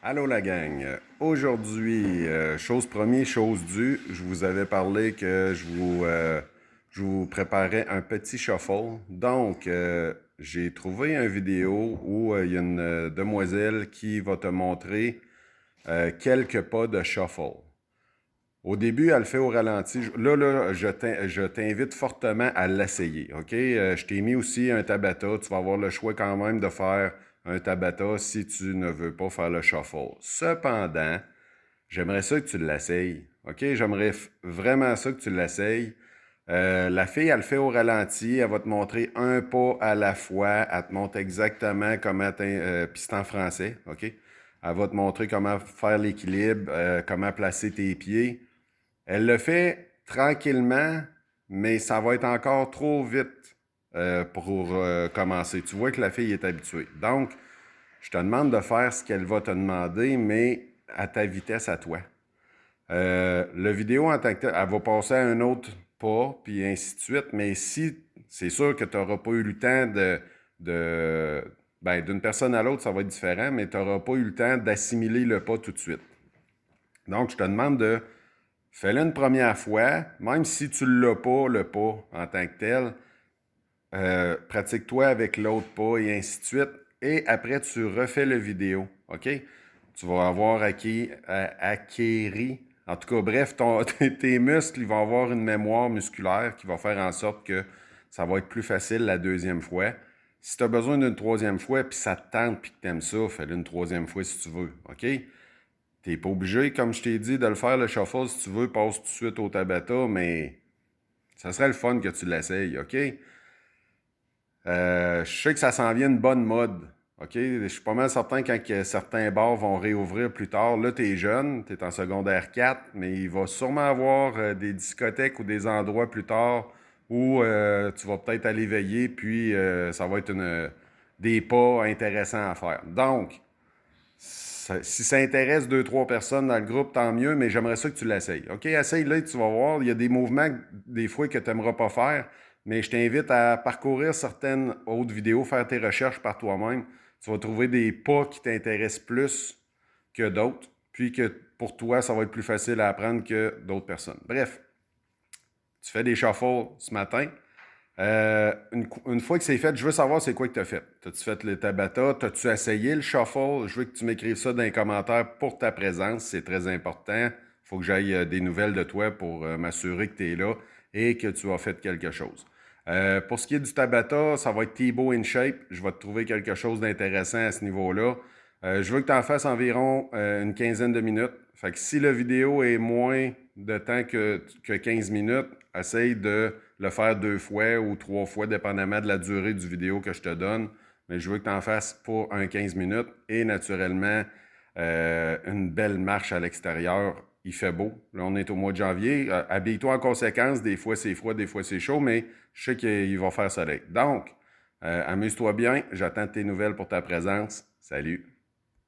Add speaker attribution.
Speaker 1: Allô la gang. Aujourd'hui, chose promise, chose due, je vous avais parlé que je vous préparais un petit shuffle. Donc, j'ai trouvé une vidéo où il y a une demoiselle qui va te montrer quelques pas de shuffle. Au début, elle le fait au ralenti. Là, je t'invite fortement à l'essayer, OK? Je t'ai mis aussi un Tabata. Tu vas avoir le choix quand même de faire un Tabata si tu ne veux pas faire le shuffle. Cependant, j'aimerais ça que tu l'essayes, OK? J'aimerais vraiment ça que tu l'essayes. La fille, elle le fait au ralenti. Elle va te montrer un pas à la fois. Elle te montre exactement comment... puis c'est en français, OK? Elle va te montrer comment faire l'équilibre, comment placer tes pieds. Elle le fait tranquillement, mais ça va être encore trop vite pour commencer. Tu vois que la fille est habituée. Donc, je te demande de faire ce qu'elle va te demander, mais à ta vitesse à toi. Le vidéo en tant que tel, elle va passer à un autre pas, puis ainsi de suite. Mais si, c'est sûr que tu n'auras pas eu le temps d'une personne à l'autre, ça va être différent, mais tu n'auras pas eu le temps d'assimiler le pas tout de suite. Donc, je te demande de fais-le une première fois, même si tu ne l'as pas, le pas en tant que tel. Pratique-toi avec l'autre pas et ainsi de suite. Et après, tu refais le vidéo. OK? Tu vas avoir acquéri. En tout cas, bref, tes muscles, ils vont avoir une mémoire musculaire qui va faire en sorte que ça va être plus facile la deuxième fois. Si tu as besoin d'une troisième fois, puis ça te tente, puis que tu aimes ça, fais-le une troisième fois si tu veux. OK? Tu n'es pas obligé, comme je t'ai dit, de le faire le shuffle. Si tu veux, passe tout de suite au Tabata, mais ça serait le fun que tu l'essayes, OK? Je sais que ça s'en vient une bonne mode, OK? Je suis pas mal certain quand certains bars vont réouvrir plus tard. Là, tu es jeune, tu es en secondaire 4, mais il va sûrement avoir des discothèques ou des endroits plus tard où tu vas peut-être aller veiller, puis ça va être des pas intéressants à faire. Donc, si ça intéresse deux, trois personnes dans le groupe, tant mieux, mais j'aimerais ça que tu l'essayes. OK, essaye-le, tu vas voir. Il y a des mouvements, des fois, que tu n'aimeras pas faire, mais je t'invite à parcourir certaines autres vidéos, faire tes recherches par toi-même. Tu vas trouver des pas qui t'intéressent plus que d'autres, puis que pour toi, ça va être plus facile à apprendre que d'autres personnes. Bref, tu fais des shuffles ce matin. Une fois que c'est fait, je veux savoir c'est quoi que tu as fait. As-tu fait le Tabata? As-tu essayé le shuffle? Je veux que tu m'écrives ça dans les commentaires pour ta présence. C'est très important. Il faut que j'aille des nouvelles de toi pour m'assurer que tu es là et que tu as fait quelque chose. Pour ce qui est du Tabata, ça va être Thibaut in shape. Je vais te trouver quelque chose d'intéressant à ce niveau-là. Je veux que tu en fasses environ une quinzaine de minutes. Fait que si la vidéo est moins de temps que 15 minutes, essaye de le faire 2 fois ou 3 fois, dépendamment de la durée du vidéo que je te donne. Mais je veux que tu en fasses pour un 15 minutes et naturellement, une belle marche à l'extérieur. Il fait beau. Là, on est au mois de janvier. Habille-toi en conséquence. Des fois, c'est froid, des fois, c'est chaud, mais je sais qu'il va faire soleil. Donc, amuse-toi bien. J'attends tes nouvelles pour ta présence. Salut!